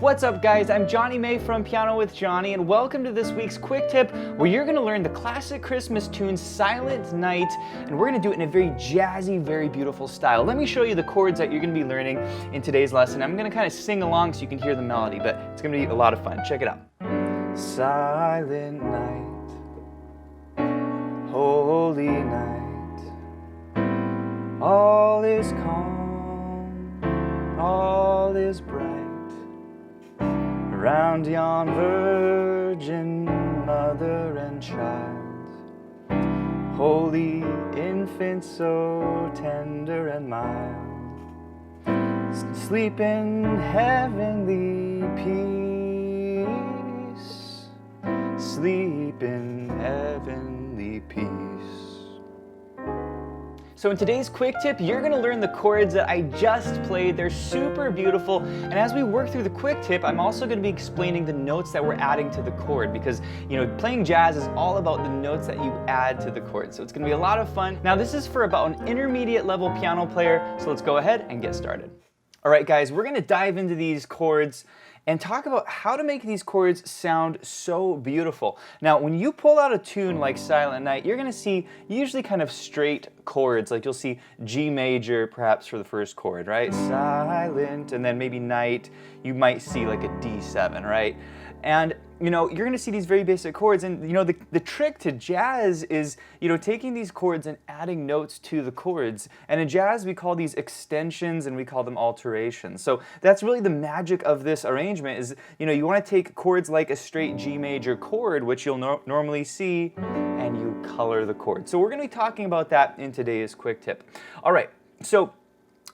What's up guys, I'm Jonny May from Piano with Jonny, and welcome to this week's quick tip where you're going to learn the classic Christmas tune Silent Night, and we're going to do it in a very jazzy, very beautiful style. Let me show you the chords that you're going to be learning in today's lesson. I'm going to kind of sing along so you can hear the melody, but it's going to be a lot of fun. Check it out. Silent night, holy night, all is calm, all is bright. Around yon virgin mother and child, holy infant so tender and mild, sleep in heavenly peace, sleep in heavenly peace. So in today's quick tip, you're going to learn the chords that I just played. They're super beautiful, and as we work through the quick tip, I'm also going to be explaining the notes that we're adding to the chord, because playing jazz is all about the notes that you add to the chord. So it's going to be a lot of fun. Now this is for about an intermediate level piano player, so let's go ahead and get started. All right guys, we're going to dive into these chords and talk about how to make these chords sound so beautiful. Now, when you pull out a tune like Silent Night, you're gonna see usually kind of straight chords, like you'll see G major perhaps for the first chord, right? Silent, and then maybe night, you might see like a D7, right? And you're gonna see these very basic chords, and the trick to jazz is taking these chords and adding notes to the chords. And in jazz we call these extensions and we call them alterations. So that's really the magic of this arrangement, is you want to take chords like a straight G major chord, which you'll normally see, and you color the chord. So we're going to be talking about that in today's quick tip. All right, so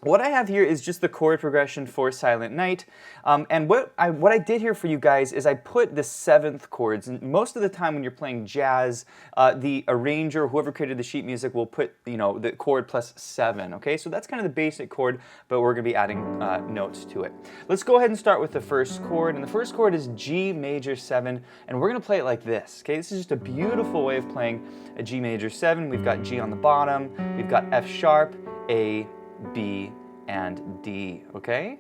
what I have here is just the chord progression for Silent Night, and what I did here for you guys is I put the 7th chords, and most of the time when you're playing jazz, the arranger, whoever created the sheet music, will put the chord plus 7, okay? So that's kind of the basic chord, but we're going to be adding notes to it. Let's go ahead and start with the first chord, and the first chord is G major 7, and we're going to play it like this, okay? This is just a beautiful way of playing a G major 7. We've got G on the bottom, we've got F sharp, A, B, and D, okay?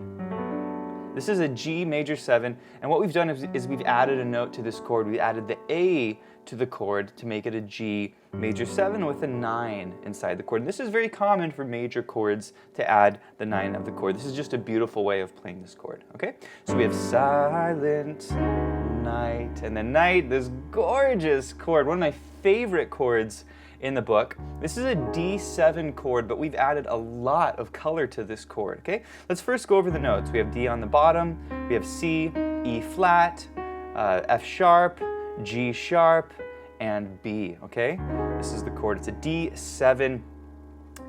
This is a G major 7, and what we've done is we've added a note to this chord. We added the A to the chord to make it a G major 7 with a 9 inside the chord. And this is very common for major chords to add the 9 of the chord. This is just a beautiful way of playing this chord, okay? So we have Silent Night, and then night, this gorgeous chord, one of my favorite chords in the book. This is a D7 chord, but we've added a lot of color to this chord, okay? Let's first go over the notes. We have D on the bottom, we have C, E flat, F sharp, G sharp, and B, okay? This is the chord. It's a D7.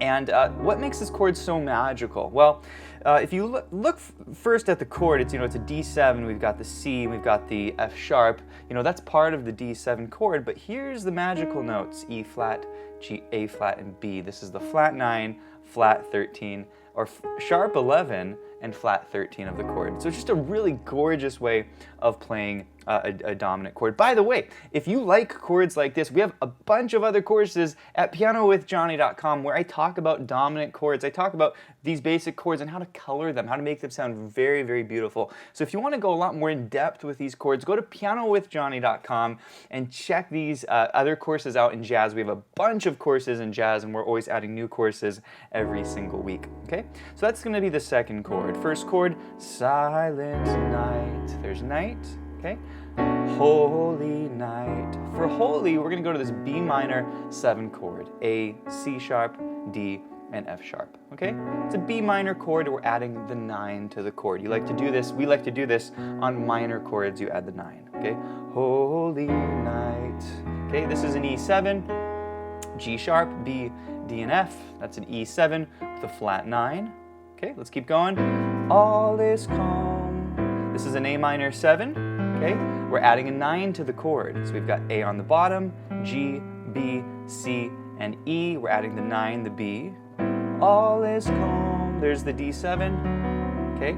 And what makes this chord so magical? Well, if you look first at the chord, it's a D7, we've got the C, we've got the F sharp, that's part of the D7 chord, but here's the magical notes: E flat, G, A flat, and B. This is the flat 9, flat 13, or sharp 11, and flat 13 of the chord. So it's just a really gorgeous way of playing a dominant chord. By the way, if you like chords like this, we have a bunch of other courses at pianowithjonny.com where I talk about dominant chords. I talk about these basic chords and how to color them, how to make them sound very, very beautiful. So if you want to go a lot more in depth with these chords, go to pianowithjonny.com and check these other courses out in jazz. We have a bunch of courses in jazz, and we're always adding new courses every single week, okay? So that's going to be the second chord. First chord, Silent Night. There's night, okay? Holy night. For holy, we're going to go to this B minor 7 chord. A, C sharp, D, and F sharp, okay? It's a B minor chord, we're adding the 9 to the chord. You like to do this, we like to do this on minor chords, you add the 9, okay? Holy night. Okay, this is an E7, G sharp, B, D, and F. That's an E7 with a flat 9. Okay, let's keep going. All is calm. This is an A minor 7. Okay, we're adding a 9 to the chord. So we've got A on the bottom, G, B, C, and E. We're adding the 9, the B. All is calm. There's the D7. Okay,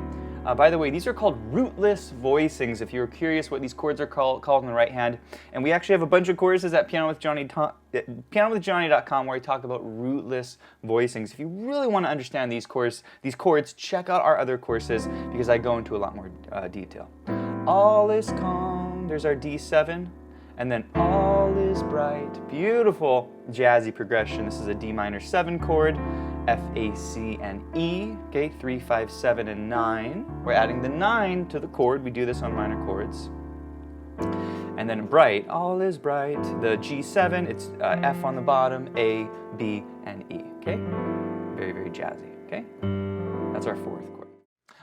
By the way, these are called rootless voicings, if you were curious what these chords are called on the right hand. And we actually have a bunch of courses at pianowithjohnny.com where I talk about rootless voicings. If you really want to understand these chords, check out our other courses because I go into a lot more detail. All is calm, there's our D7, and then all is bright. Beautiful jazzy progression. This is a D minor 7 chord, F, A, C, and E, okay, 3, 5, 7, and 9. We're adding the 9 to the chord. We do this on minor chords. And then bright, all is bright. The G7, it's F on the bottom, A, B, and E, okay? Very, very jazzy, okay? That's our fourth chord.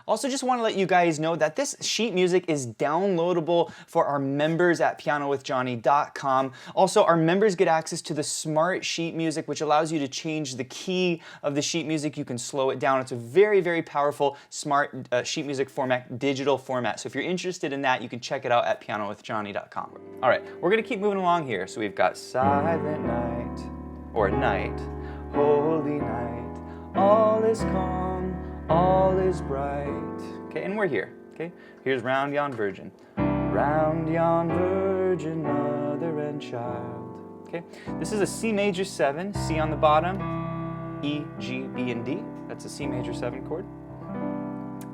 Also, just want to let you guys know that this sheet music is downloadable for our members at pianowithjohnny.com. Also, our members get access to the smart sheet music, which allows you to change the key of the sheet music. You can slow it down. It's a very, very powerful smart sheet music format, digital format. So if you're interested in that, you can check it out at pianowithjohnny.com. All right, we're going to keep moving along here. So we've got silent night, or night, holy night, all is calm, all is bright. Okay, and we're here. Okay, here's Round Yon Virgin. Round yon virgin, mother and child. Okay, this is a C major 7, C on the bottom, E, G, B, and D. That's a C major 7 chord.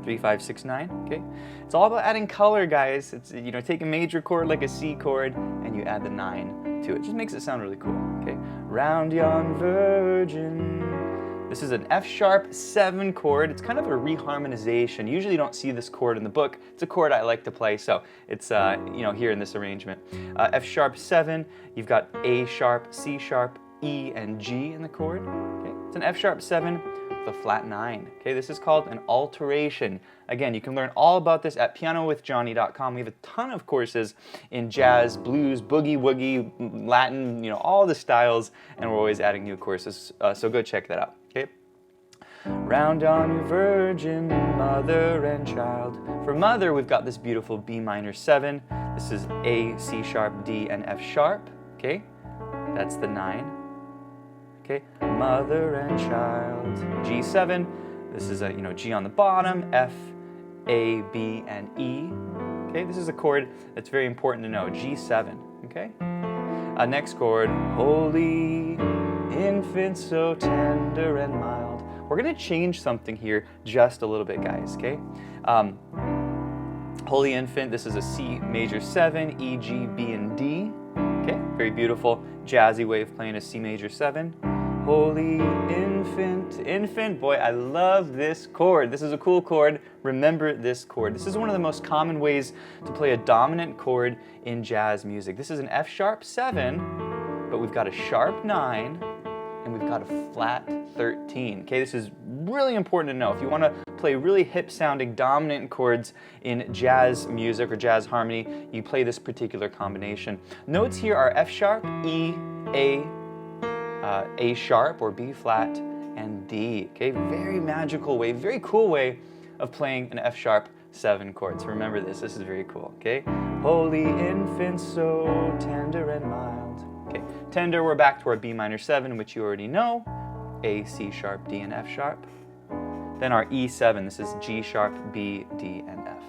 3, 5, 6, 9. Okay, it's all about adding color, guys. It's, you know, take a major chord like a C chord and you add the 9 to it. Just makes it sound really cool. Okay, Round yon virgin. This is an F sharp 7 chord. It's kind of a reharmonization. Usually you don't see this chord in the book. It's a chord I like to play, so it's you know, here in this arrangement. F sharp 7. You've got A sharp, C sharp, E, and G in the chord. Okay, it's an F sharp 7 with a flat 9. Okay, this is called an alteration. Again, you can learn all about this at pianowithjohnny.com. We have a ton of courses in jazz, blues, boogie woogie, Latin, you know, all the styles, and we're always adding new courses. So go check that out. Okay. Round on you virgin, mother and child. For mother, we've got this beautiful B minor 7. This is A, C sharp, D, and F sharp. Okay, that's the 9. Okay, mother and child. G7. This is a, you know, G on the bottom, F, A, B, and E. Okay, this is a chord that's very important to know. G7. Okay. Next chord, holy infant, so tender and mild. We're going to change something here just a little bit, guys, okay? Holy infant, this is a C major 7, E, G, B, and D. Okay, very beautiful jazzy way of playing a C major 7. Holy infant, boy, I love this chord. This is a cool chord. Remember this chord. This is one of the most common ways to play a dominant chord in jazz music. This is an F sharp 7, but we've got a sharp 9, and we've got a flat 13. Okay, this is really important to know. If you want to play really hip sounding dominant chords in jazz music or jazz harmony, you play this particular combination. Notes here are F sharp, E, A sharp or B flat, and D. Okay, very magical way, very cool way of playing an F sharp 7 chord. So remember this is very cool. Okay, holy infant, so tender and mild. Okay, tender, we're back to our B minor 7, which you already know. A, C sharp, D, and F sharp. Then our E7, this is G sharp, B, D, and F.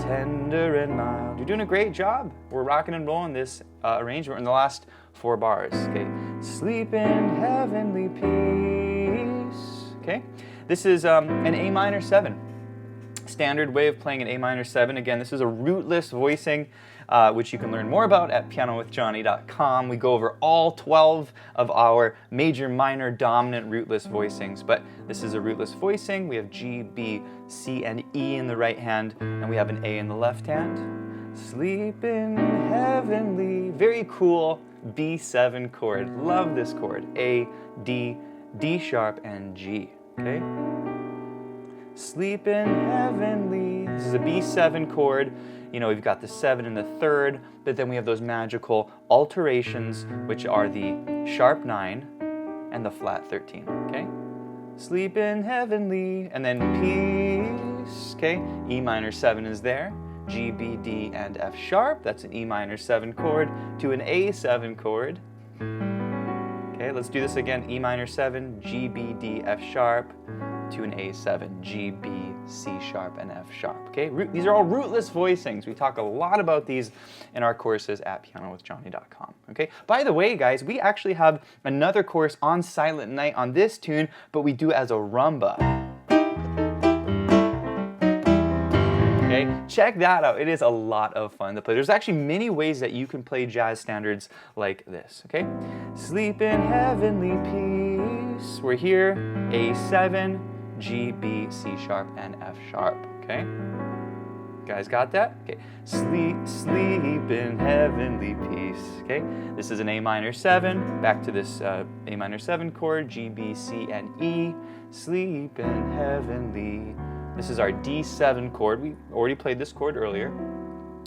Tender and mild. You're doing a great job. We're rocking and rolling this arrangement in the last 4 bars. Okay, sleep in heavenly peace. Okay, this is an A minor 7. Standard way of playing an A minor 7. Again, this is a rootless voicing, which you can learn more about at pianowithjohnny.com. We go over all 12 of our major, minor, dominant rootless voicings, but this is a rootless voicing. We have G, B, C, and E in the right hand, and we have an A in the left hand. Sleep in heavenly, very cool B7 chord. Love this chord. A, D, D sharp, and G. Okay? Sleep in heavenly. This is a B7 chord. You know, we've got the 7 and the 3rd, but then we have those magical alterations, which are the sharp 9 and the flat 13. Okay? Sleep in heavenly, and then peace. Okay? E minor 7 is there. G, B, D, and F sharp. That's an E minor 7 chord to an A7 chord. Okay, let's do this again. E minor 7, G, B, D, F sharp to an A7, G, B, C sharp, and F sharp, okay? These are all rootless voicings. We talk a lot about these in our courses at pianowithjohnny.com, okay? By the way, guys, we actually have another course on Silent Night on this tune, but we do it as a rumba. Okay, check that out. It is a lot of fun to play. There's actually many ways that you can play jazz standards like this, okay? Sleep in heavenly peace. We're here, A7, G, B, C sharp, and F sharp, okay? You guys got that? Okay, sleep in heavenly peace, okay? This is an A minor 7, back to this A minor 7 chord, G, B, C, and E. Sleep in heavenly. This is our D7 chord. We already played this chord earlier.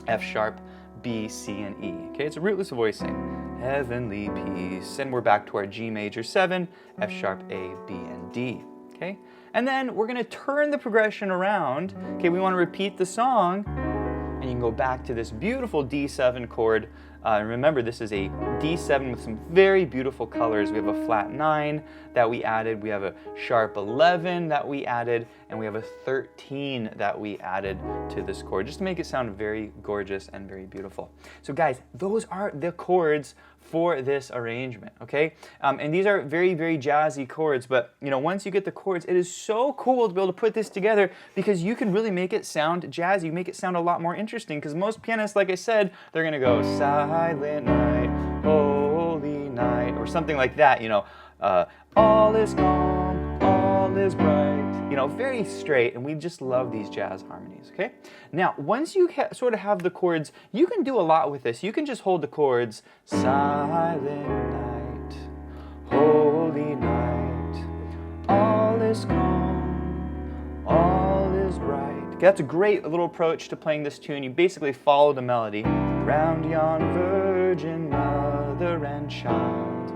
F sharp, B, C, and E, okay? It's a rootless voicing. Heavenly peace. And we're back to our G major 7, F sharp, A, B, and D, okay? And then we're gonna turn the progression around. Okay, we wanna repeat the song, and you can go back to this beautiful D7 chord. Remember, this is a D7 with some very beautiful colors. We have a flat 9 that we added, we have a sharp 11 that we added, and we have a 13 that we added to this chord, just to make it sound very gorgeous and very beautiful. So guys, those are the chords for this arrangement, okay? And these are very, very jazzy chords, but you know, once you get the chords, it is so cool to be able to put this together because you can really make it sound jazzy, make it sound a lot more interesting, because most pianists, like I said, they're gonna go silent night, holy night, or something like that, you know, all is calm, all is bright, you know, very straight, and we just love these jazz harmonies, okay? Now, once you sort of have the chords, you can do a lot with this. You can just hold the chords, silent night, holy night, all is calm, all is bright. Okay, that's a great little approach to playing this tune. You basically follow the melody. Round yon virgin mother and child,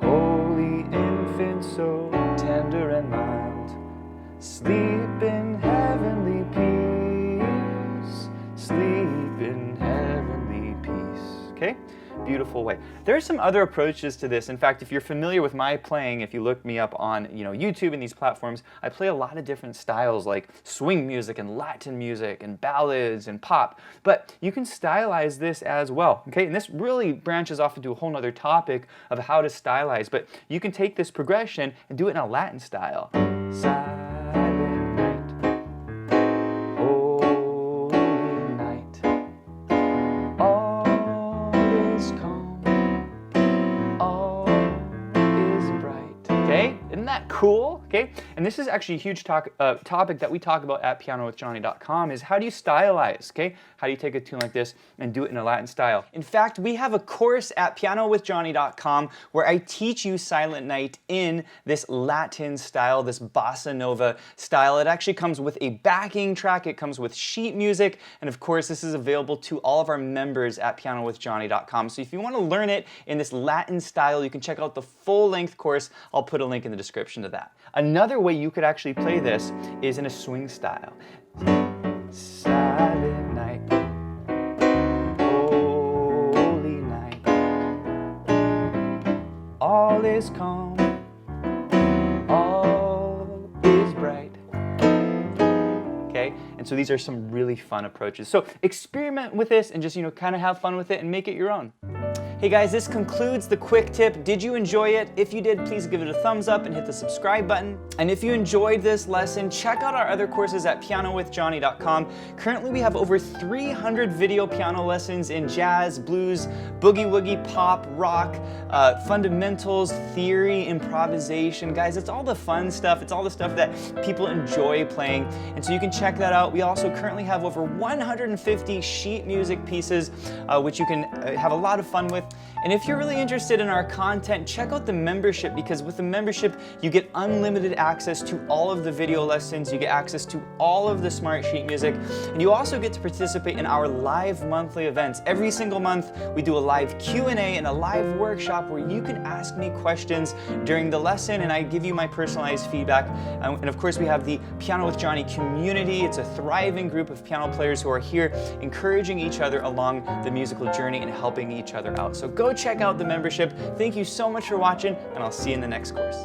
holy infant so tender and mild, sleep in heavenly peace, sleep in heavenly peace, okay? Beautiful way. There are some other approaches to this. In fact, if you're familiar with my playing, if you look me up on YouTube and these platforms, I play a lot of different styles like swing music and Latin music and ballads and pop, but you can stylize this as well, okay? And this really branches off into a whole nother topic of how to stylize, but you can take this progression and do it in a Latin style. Isn't that cool? Okay, and this is actually a huge topic that we talk about at pianowithjohnny.com is how do you stylize, okay? How do you take a tune like this and do it in a Latin style? In fact, we have a course at pianowithjohnny.com where I teach you Silent Night in this Latin style, this bossa nova style. It actually comes with a backing track, it comes with sheet music, and of course this is available to all of our members at pianowithjohnny.com. So if you want to learn it in this Latin style, you can check out the full-length course. I'll put a link in the description to that. Another way you could actually play this is in a swing style. Silent night, holy night, all is calm, all is bright. Okay, and so these are some really fun approaches. So experiment with this and just, kind of have fun with it and make it your own. Hey guys, this concludes the quick tip. Did you enjoy it? If you did, please give it a thumbs up and hit the subscribe button. And if you enjoyed this lesson, check out our other courses at pianowithjohnny.com. Currently, we have over 300 video piano lessons in jazz, blues, boogie woogie, pop, rock, fundamentals, theory, improvisation. Guys, it's all the fun stuff. It's all the stuff that people enjoy playing. And so you can check that out. We also currently have over 150 sheet music pieces, which you can have a lot of fun with. And if you're really interested in our content, check out the membership, because with the membership, you get unlimited access to all of the video lessons, you get access to all of the smart sheet music, and you also get to participate in our live monthly events. Every single month, we do a live Q&A and a live workshop where you can ask me questions during the lesson, and I give you my personalized feedback. And of course, we have the Piano with Johnny community. It's a thriving group of piano players who are here encouraging each other along the musical journey and helping each other out. So go check out the membership. Thank you so much for watching, and I'll see you in the next course.